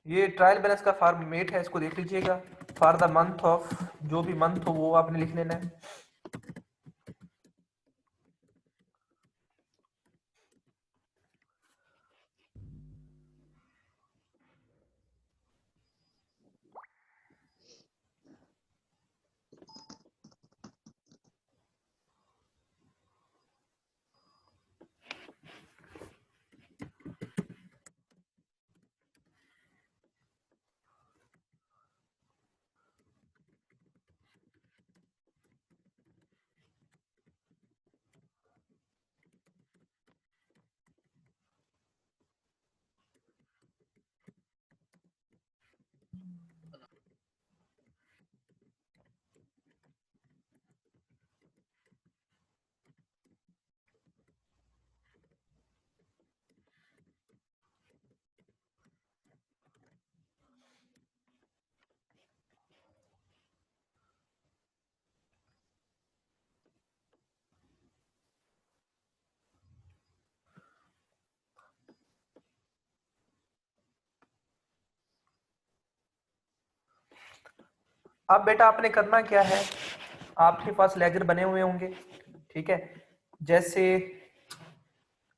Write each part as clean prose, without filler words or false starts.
ये trial balance का format है, इसको देख लीजिएगा। फॉर द मंथ ऑफ, जो भी मंथ हो वो आपने लिख लेना है। अब बेटा आपने करना क्या है, आपके पास लेजर बने हुए होंगे, ठीक है। जैसे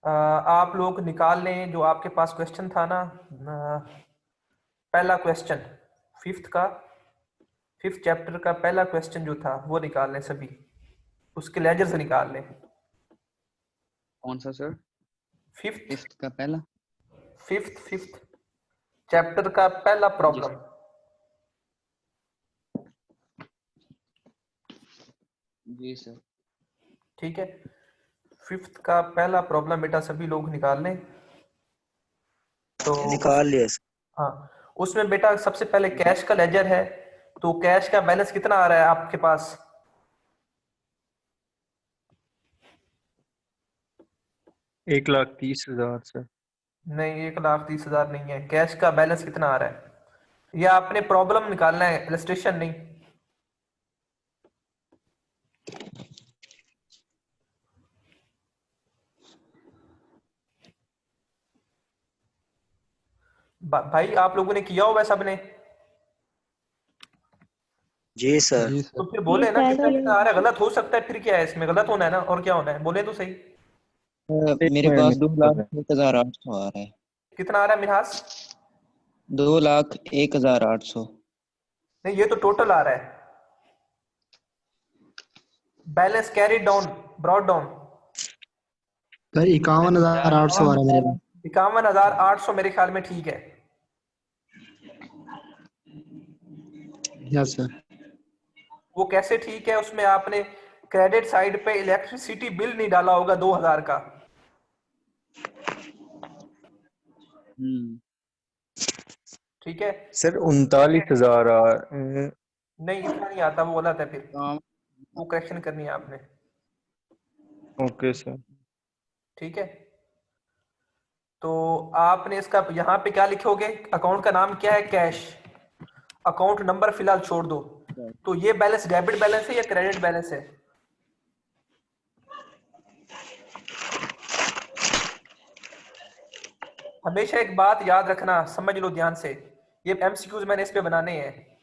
आप लोग निकाल लें जो आपके पास क्वेश्चन था ना, पहला क्वेश्चन फिफ्थ चैप्टर का पहला क्वेश्चन जो था वो निकाल लें सभी, उसके लेजर से निकाल लें। कौन सा सर? फिफ्थ फिफ्थ का पहला? फिफ्थ चैप्टर का पहला जी प्रॉब्लम। जी सर। ठीक है, फिफ्थ का पहला प्रॉब्लम बेटा सभी लोग निकाल लें। तो निकाल लिया सर। हाँ, उसमें बेटा सबसे पहले कैश का लेजर है, तो कैश का बैलेंस कितना आ रहा है आपके पास? 1,30,000 सर। नहीं, 1,30,000 नहीं है। कैश का बैलेंस कितना आ रहा है, या आपने प्रॉब्लम निकालना है, इलस्ट्रेशन नहीं? भाई आप लोगों ने किया होगा सबने, जी सर। जी तो सर। फिर बोले ना कितना कितना आ रहा है। गलत हो सकता है, फिर क्या है इसमें, गलत होना है ना, और क्या होना है, बोले तो सही। एक मेरे मिनट पास में 2,01,800 आ रहा है। कितना आ रहा है मिनहास? 2,01,800। नहीं, ये तो टोटल आ रहा है, balance carry down, brought down. Sir 51,800 आ रहा है मेरे पास। 51,800 मेरे ख्याल में ठीक है। Yes sir. वो कैसे ठीक है, उसमें आपने क्रेडिट साइड पे इलेक्ट्रिसिटी बिल नहीं डाला होगा 2,000 का। ठीक है, सर 39,000 नहीं इतना नहीं आता, वो गलत है फिर, हाँ। वो करेक्शन करनी है आपने। Okay sir. ठीक है, तो आपने इसका यहाँ पे क्या लिखोगे, अकाउंट का नाम क्या है, कैश। अकाउंट नंबर फिलहाल छोड़ दो। तो ये बैलेंस डेबिट बैलेंस है या क्रेडिट बैलेंस है? हमेशा एक बात याद रखना, समझ लो ध्यान से, ये एमसीक्यूज मैंने इस पे बनाने हैं।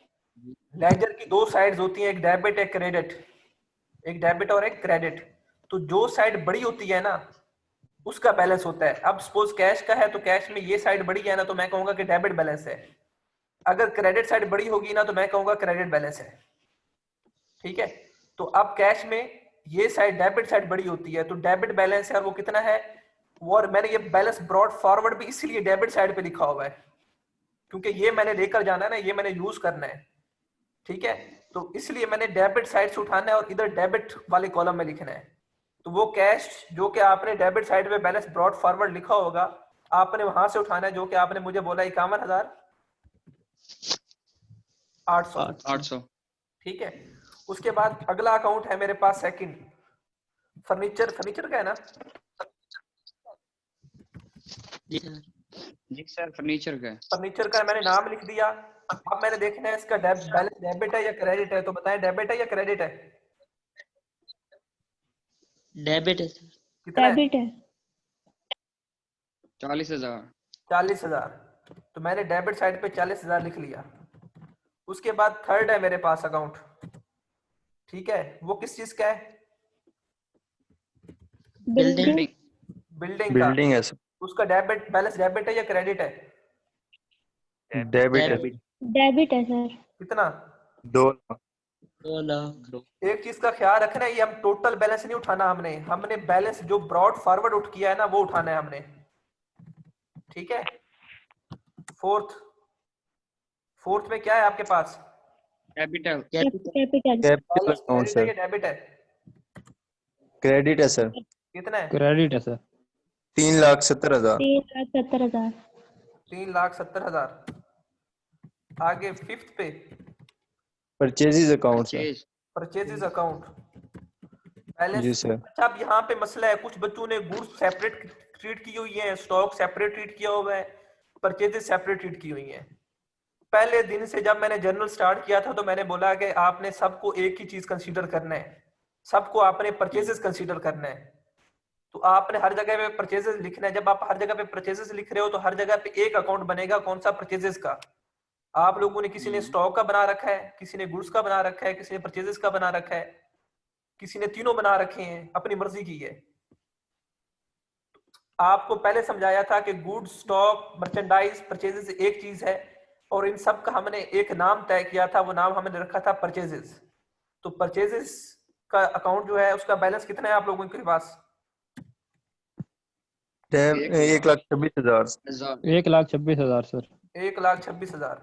लेजर की दो साइड्स होती हैं, एक डेबिट एक क्रेडिट, एक डेबिट और एक क्रेडिट। तो जो साइड बड़ी होती है ना उसका बैलेंस होता है। अब सपोज कैश का है तो कैश में ये साइड बड़ी है ना, तो मैं कहूंगा कि डेबिट बैलेंस है। अगर क्रेडिट साइड बड़ी होगी ना तो मैं कहूंगा क्रेडिट बैलेंस है। ठीक है, तो अब कैश में ये साइड डेबिट साइड बड़ी होती है तो डेबिट बैलेंस है, और वो कितना है वो, और मैंने ये बैलेंस ब्रॉड फॉरवर्ड भी इसलिए डेबिट साइड पे लिखा हुआ है क्योंकि ये मैंने लेकर जाना है ना, ये मैंने यूज करना है। ठीक है, तो इसलिए मैंने डेबिट साइड से उठाना है और इधर डेबिट वाले कॉलम में लिखना है। तो वो कैश जो कि आपने डेबिट साइड में बैलेंस ब्रॉड फॉरवर्ड लिखा होगा, आपने वहां से उठाना है जो कि आपने मुझे बोला 51,800। ठीक है, उसके बाद अगला अकाउंट है मेरे पास सेकंड, फर्नीचर का है ना? जी सर, फर्नीचर का है। फर्नीचर का मैंने नाम लिख दिया। अब मैंने देखना है इसका बैलेंस डेबिट है या क्रेडिट है, तो बताएं डेबिट है या क्रेडिट है? डेबिट है। कितना है? डेबिट है। 40,000। 40,000। तो मैंने डेबिट साइड पे 40,000 लिख लिया। उसके बाद थर्ड है मेरे पास अकाउंट, ठीक है, वो किस चीज का है? बिल्डिंग बिल्डिंग बिल्डिंग का। बिल्डिंग है सर। उसका डेबिट बैलेंस डेबिट है या क्रेडिट है? डेबिट है। डेबिट डेबिट है सर। कितना? 2 लाख। 2 लाख। एक चीज का ख्याल रखना है, ये हम टोटल बैलेंस नहीं उठाना, हमने हमने बैलेंस जो ब्रॉड फॉरवर्ड उठ किया है ना वो उठाना है हमने, ठीक है। फोर्थ में क्या है आपके पास? Capital capital capital balance account credit है सर। या डेबिट है? क्रेडिट है सर। कितना है? क्रेडिट है सर। 3,70,000। 3,70,000। 3,70,000। आगे फिफ्थ पे purchases account sir. Purchase purchases account जी बैलेंस। सर। अच्छा, अब यहाँ पे मसला है, कुछ बच्चों ने गुड्स सेपरेट ट्रीट की हुई है, स्टॉक सेपरेट ट्रीट किया हुआ है, परचेजेस सेपरेट ट्रीट की हुई है। पहले दिन से जब मैंने जर्नल स्टार्ट किया था तो मैंने बोला कि आपने सबको एक ही चीज कंसीडर करना है, सबको आपने परचेजेस कंसीडर करना है। तो आपने हर जगह पे परचेजेस लिखना है। जब आप हर जगह पे परचेजेस लिख रहे हो तो हर जगह पे एक अकाउंट बनेगा, कौन सा? परचेजेस का। आप लोगों ने, किसी ने स्टॉक का बना रखा है, किसी ने गुड्स का बना रखा है, किसी ने परचेजेस का बना रखा है, किसी ने तीनों बना रखे हैं, अपनी मर्जी की है। आपको पहले समझाया था कि गुड्स, स्टॉक, मर्चेंडाइज, परचेजेस एक चीज है, और इन सब का हमने एक नाम तय किया था, वो नाम हमने रखा था परचेजेस। तो परचेजेस का अकाउंट जो है उसका बैलेंस कितना है आप लोगों के पास? 1,26,000। 1,26,000 सर। 1,26,000।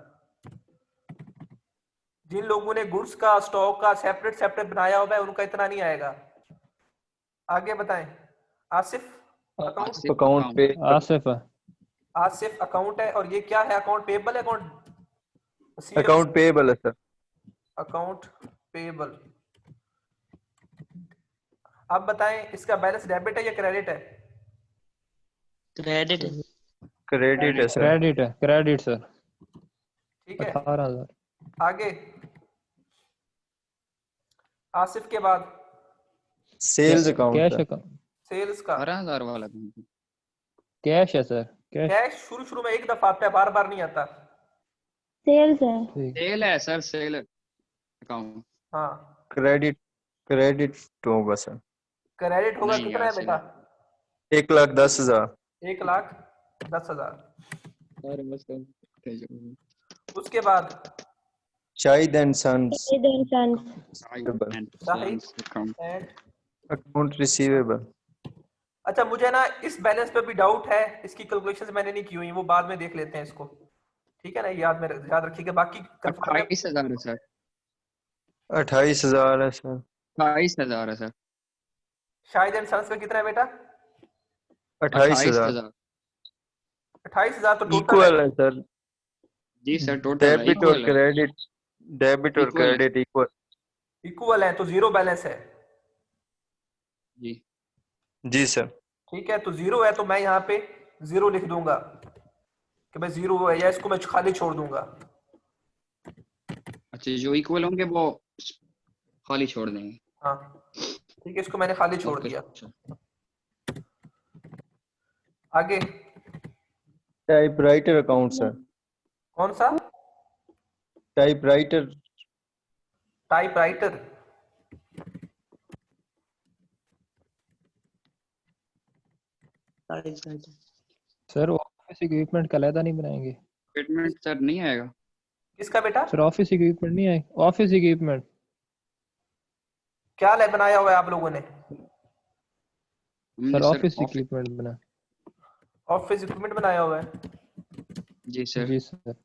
जिन लोगों ने गुड्स का, स्टॉक का सेपरेट सेपरेट बनाया हुआ है उनका इतना नहीं आएगा। आगे बताएं। आसिफ अकाउंट। अकाउंट पे आसिफ है। आसिफ अकाउंट है, और ये क्या है? अकाउंट पेबल है, अकाउंट अकाउंट पेबल है सर। Account payable. अब बताएं इसका बैलेंस डेबिट है या क्रेडिट है? क्रेडिट क्रेडिट है सर। क्रेडिट है, क्रेडिट सर। ठीक है। 18,000। आगे आसिफ के बाद sales account cash sir. Account. Sales का। 12,000 वाला कैश है सर, कैश। कैश शुरू में एक दफा आता है, बार बार नहीं आता। सेल्स है। ठीक। सेल है सर, सेल अकाउंट। हाँ, क्रेडिट क्रेडिट होगा सर। क्रेडिट होगा। नहीं कितना यार, है बेटा? 1,10,000। 1,10,000। उसके बाद Shahid and sons Shahid and sons. Shahid and. Account receivable. अच्छा, मुझे ना इस बैलेंस पे भी डाउट है, इसकी कैलकुलेशंस मैंने नहीं की हुई, वो बाद में देख लेते हैं इसको, ठीक है ना। याद रखिएगा, बाकी कंफर्म है। 28,000 है सर। 28,000 है सर। 22,000 है सर। शाहिद एंड सन्स का कितना है बेटा? 28,000 28,000 28,000 तो टोटल है। इक्वल है सर। जी सर, टोटल है, डेबिट और इक्वल है। क्रेडिट। डेबिट और Equal है। Credit equal. इक्वल है तो जीरो बैलेंस है। जी जी सर। ठीक है, तो जीरो है तो मैं यहाँ पे जीरो लिख दूंगा कि भाई जीरो है, या इसको मैं खाली छोड़ दूंगा। अच्छा, जो इक्वल होंगे वो खाली छोड़ देंगे। हाँ ठीक है, इसको मैंने खाली छोड़ ओके दिया। सर। आगे टाइपराइटर अकाउंट सर। कौन सा? Typewriter. Typewriter. Sir office equipment का अलहदा नहीं बनाएंगे? स्टेटमेंट सर नहीं आएगा। किसका बेटा? सर ऑफिस इक्विपमेंट नहीं आए? Office equipment. क्या बनाया हुआ है आप लोगों ने? हमने सर सर ऑफिस इक्विपमेंट बना। ऑफिस इक्विपमेंट बनाया हुआ है। जी सर। जी सर।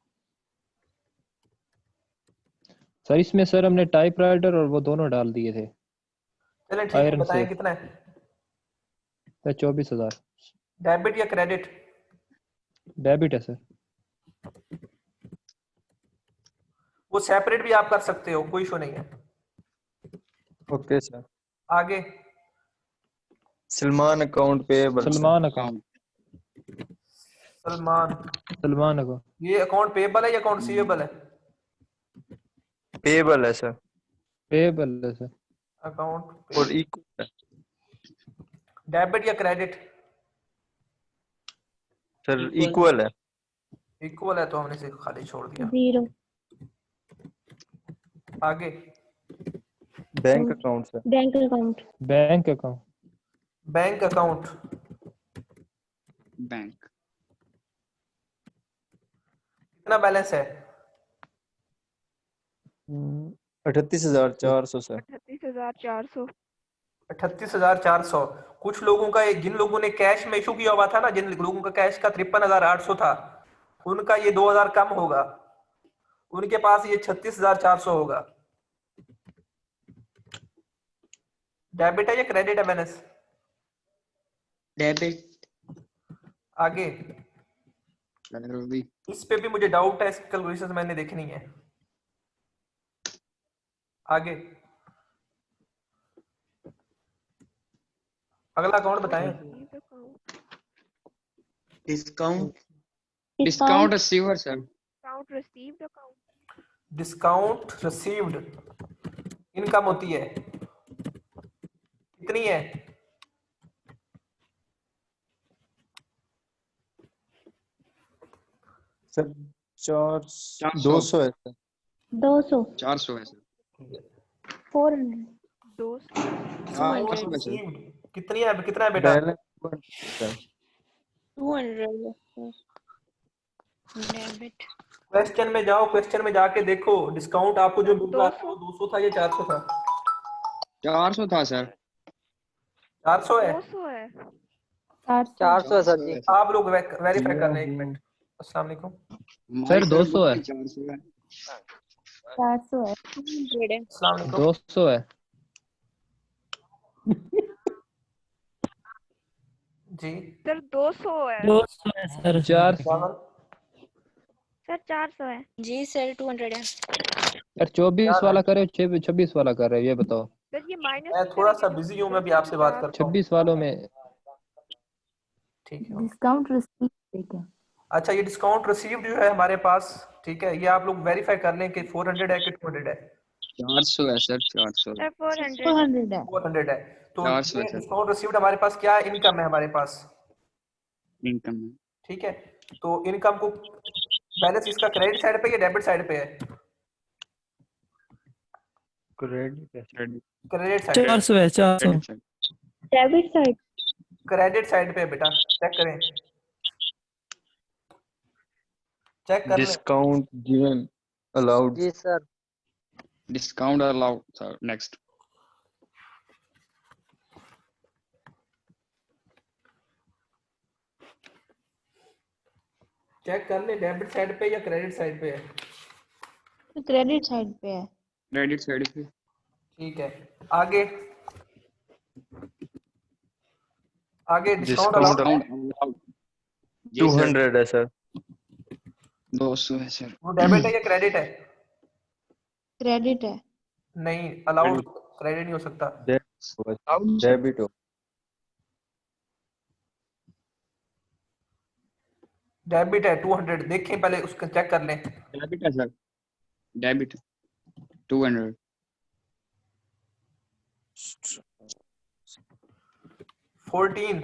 सर इसमें सर हमने टाइपराइटर और वो दोनों डाल दिए थे। चलें ठीक है, आयरन बताएं से। कितना है? सर 24,000। डेबिट या क्रेडिट? डेबिट है सर। वो सेपरेट भी आप कर सकते हो, कोई इशू नहीं है। Okay sir. आगे Salman account payable sir. Salman account. Salman. Salman account. ये अकाउंट पेबल है या अकाउंट रिसीवेबल है? पेएबल है सर। पेबल है सर। अकाउंट और इक्वल है डेबिट या क्रेडिट? सर। इक्वल है। इक्वल है तो हमने इसे खाली छोड़ दिया। 0 आगे bank account sir. Bank account bank account bank account bank कितना बैलेंस है? 38,400 सर। 38,400 38,400। कुछ लोगों का, जिन लोगों ने कैश में इशू किया हुआ था ना, जिन लोगों का कैश का 53,800 था, उनका ये 2,000 कम होगा, उनके पास ये 36,400 होगा। डेबिट है या क्रेडिट है बैलेंस? डेबिट आगे इस पे भी मुझे डाउट है, इसकी कैलकुलेशंस मैंने देखनी है। आगे अगला अकाउंट बताएं। Discount discount receiver sir. Account received account discount received income होती है, कितनी है? सर 400 200 है सर। 200 400 है सर। 400 200 400 है सर। रिसीव्ड कितनी है, कितना है बेटा? बैलेंस सर 200 डेबिट क्वेश्चन में जाओ, क्वेश्चन में जाके देखो डिस्काउंट आपको जो मिल रहा था वो 200 था या 400 था? 400 था सर। 400 है। 200 है 400 है सर जी। आप लोग वेरीफाई कर लें, एक मिनट। अस्सलाम वालेकुम। सर 200 है। 400 है। 400 है 200 है अस्सलाम वालेकुम। 200 है जी सर 200 है 200 है सर। 4 पागल। सर 400 है जी सर 200 है सर 24 वाला करे 26 वाला कर रहे हो, ये बताओ। सर ये माइनस मैं थोड़ा सा बिजी हूँ, मैं भी आपसे बात करता हूँ। 26 वालों में ठीक है। डिस्काउंट रिसीव ठीक है अच्छा, ये डिस्काउंट रिसीव्ड जो है हमारे पास, ठीक है, ये आप लोग वेरीफाई कर लें कि 400 है कि 200 है। 400 है सर। 400 सर 400 400 है 400 है। तो 400 ये है सर। डिस्काउंट रिसीव्ड हमारे पास क्या है? इनकम है हमारे पास, इनकम में ठीक है। तो इनकम को बैलेंस इसका क्रेडिट साइड पे या डेबिट साइड पे है? क्रेडिट है। Credit credit side. 400 है 400 credit side. Debit side credit side पे है बेटा, चेक करें, चेक कर लें। Discount given allowed. जी sir. Discount allowed sir. Next check कर ले डेबिट साइड पे या क्रेडिट साइड पे है। क्रेडिट साइड पे है क्रेडिट साइड पे। ठीक है। आगे आगे डिस्काउंट डिस्काउंट अलाउड अलाउड जी सर। 200 है सर। 200 है सर। वो डेबिट है या क्रेडिट है? क्रेडिट है नहीं, अलाउड क्रेडिट नहीं हो सकता। डेबिट हो। डेबिट है 200, देखें पहले उसका चेक कर लें। डेबिट है sir. Debit 200। 14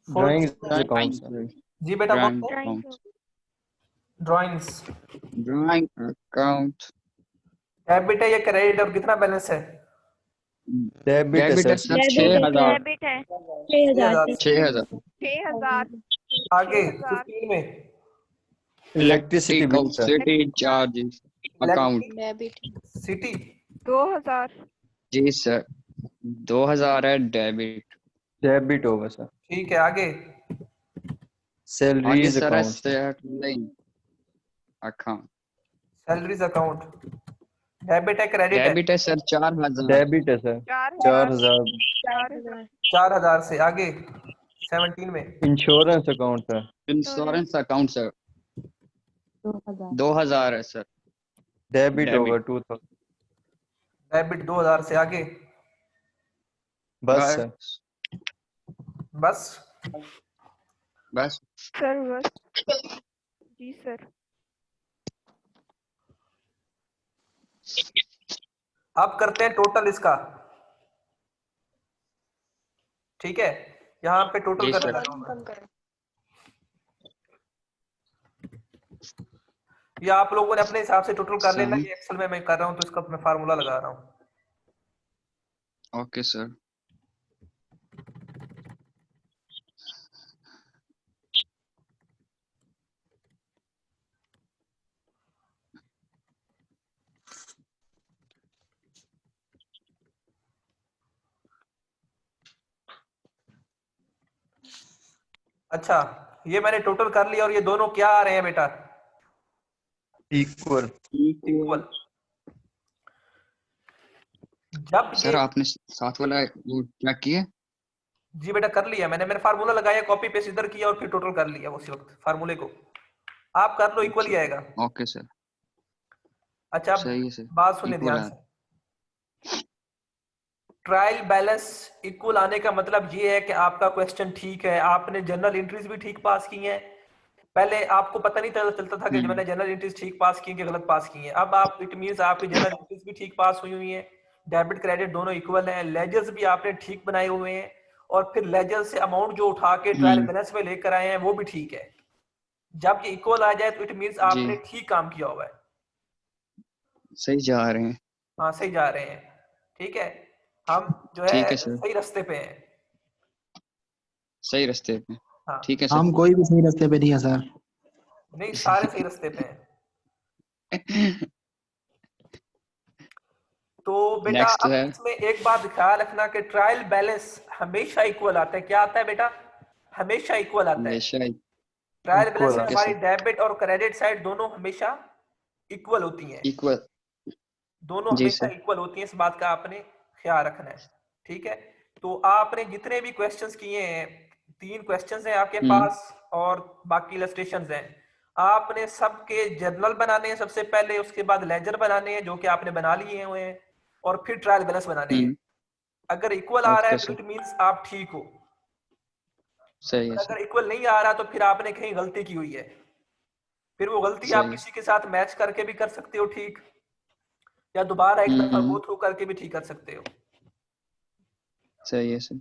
drawings 14 account sir. जी बेटा ड्राइंग बोलो। Account. Drawings drawing account. Debit है या क्रेडिट और कितना बैलेंस है? डेबिट है डेबिट है सर। सर। डेबिट है 6000। डेबिट है 6000 6000। 6000 आगे 6000 15 में electricity bill sir. Electricity charges account. Debit city 2000 जी सर। 2000 है डेबिट। डेबिट होगा सर। ठीक है। आगे आगे सैलरीज सर है account sir. Salary account. Salaries account debit है क्रेडिट है? डेबिट है सर 4000। डेबिट है सर। 4000 4000। 4000 से आगे 17 में insurance account sir. Insurance account sir 2000 2000 है सर। Debit debit. होगा 2000। डेबिट 2000 से आगे बस सर। बस। बस सर बस जी सर। अब करते हैं टोटल इसका, ठीक है। यहाँ पे टोटल जी कर सर। रहा हूं मैं। या आप लोगों ने अपने हिसाब से टोटल कर लेना, सम ये एक्सेल में मैं कर रहा हूँ तो इसका मैं फार्मूला लगा रहा हूँ। Okay sir. अच्छा, ये मैंने टोटल कर लिया और ये दोनों क्या आ रहे हैं बेटा? इक्वल। इक्वल। जब सर ये, आपने साथ वाला वो क्या किया? जी बेटा कर लिया मैंने फार्मूला लगाया, कॉपी पेस्ट इधर किया और फिर टोटल कर लिया उसी वक्त फार्मूले को। आप कर लो, इक्वल ही आएगा। Okay sir. अच्छा, अब सही है सर, बात सुनिए इक्वल ध्यान है। से। ट्रायल बैलेंस इक्वल आने का मतलब ये है कि आपका क्वेश्चन ठीक है, आपने जनरल एंट्रीज भी ठीक पास की हैं। पहले आपको पता नहीं चलता था कि मैंने जनरल एंट्रीज ठीक पास की कि गलत पास की हैं। अब आप, इट मींस आपकी जनरल एंट्रीज भी ठीक पास हुई हैं, डेबिट क्रेडिट दोनों इक्वल हैं, लेजर्स भी आपने ठीक बनाए हुए हैं, और फिर लेजर से अमाउंट जो उठा के ट्रायल बैलेंस में लेकर आए हैं वो भी ठीक है। जब ये इक्वल आ जाए तो इट मींस जी आपने ठीक काम किया हुआ है। सही जा रहे हैं। हाँ, सही जा रहे हैं। ठीक है, हम जो ठीक है है सर, सही रास्ते पे हैं। सही रास्ते पे। हाँ, ठीक है सर। हम कोई भी सही रास्ते पे नहीं है सर। नहीं सारे सही रास्ते पे हैं। तो बेटा नेक्स्ट अब है इसमें एक बात ख्याल रखना कि ट्रायल बैलेंस हमेशा इक्वल आता है। क्या आता है बेटा? हमेशा इक्वल आता है। हमेशा। ट्रायल बैलेंस में इक्वल। ओके हमारी सर। डेबिट और क्रेडिट साइड दोनों हमेशा इक्वल होती हैं। इक्वल। दोनों जी हमेशा सर। इक्वल होती हैं, इस बात का आपने ख्याल रखना है। ठीक है, तो आपने जितने भी क्वेश्चंस किए हैं, 3 क्वेश्चंस हैं आपके पास और बाकी इलस्ट्रेशंस हैं। आपने सबके जर्नल बनाने हैं सबसे पहले, उसके बाद लेजर बनाने हैं जो कि आपने बना लिए हुए हैं, और फिर ट्रायल बैलेंस बनाने हैं। अगर इक्वल आ रहा है ओके तो सर। इट मींस आप ठीक हो, सही है और सर। अगर इक्वल नहीं आ रहा तो फिर आपने कहीं गलती की हुई है। फिर वो गलती आप सही है। किसी के साथ मैच करके भी कर सकते हो ठीक, या दोबारा एक दफा गो थ्रू करके भी ठीक कर सकते हो। सही है सर।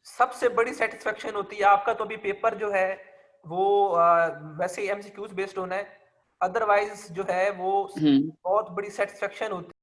सबसे बड़ी सेटिस्फेक्शन होती है आपका, तो अभी पेपर जो है वो वैसे ही एमसीक्यूज बेस्ड होना है, अदरवाइज जो है वो बहुत बड़ी सेटिस्फेक्शन होती है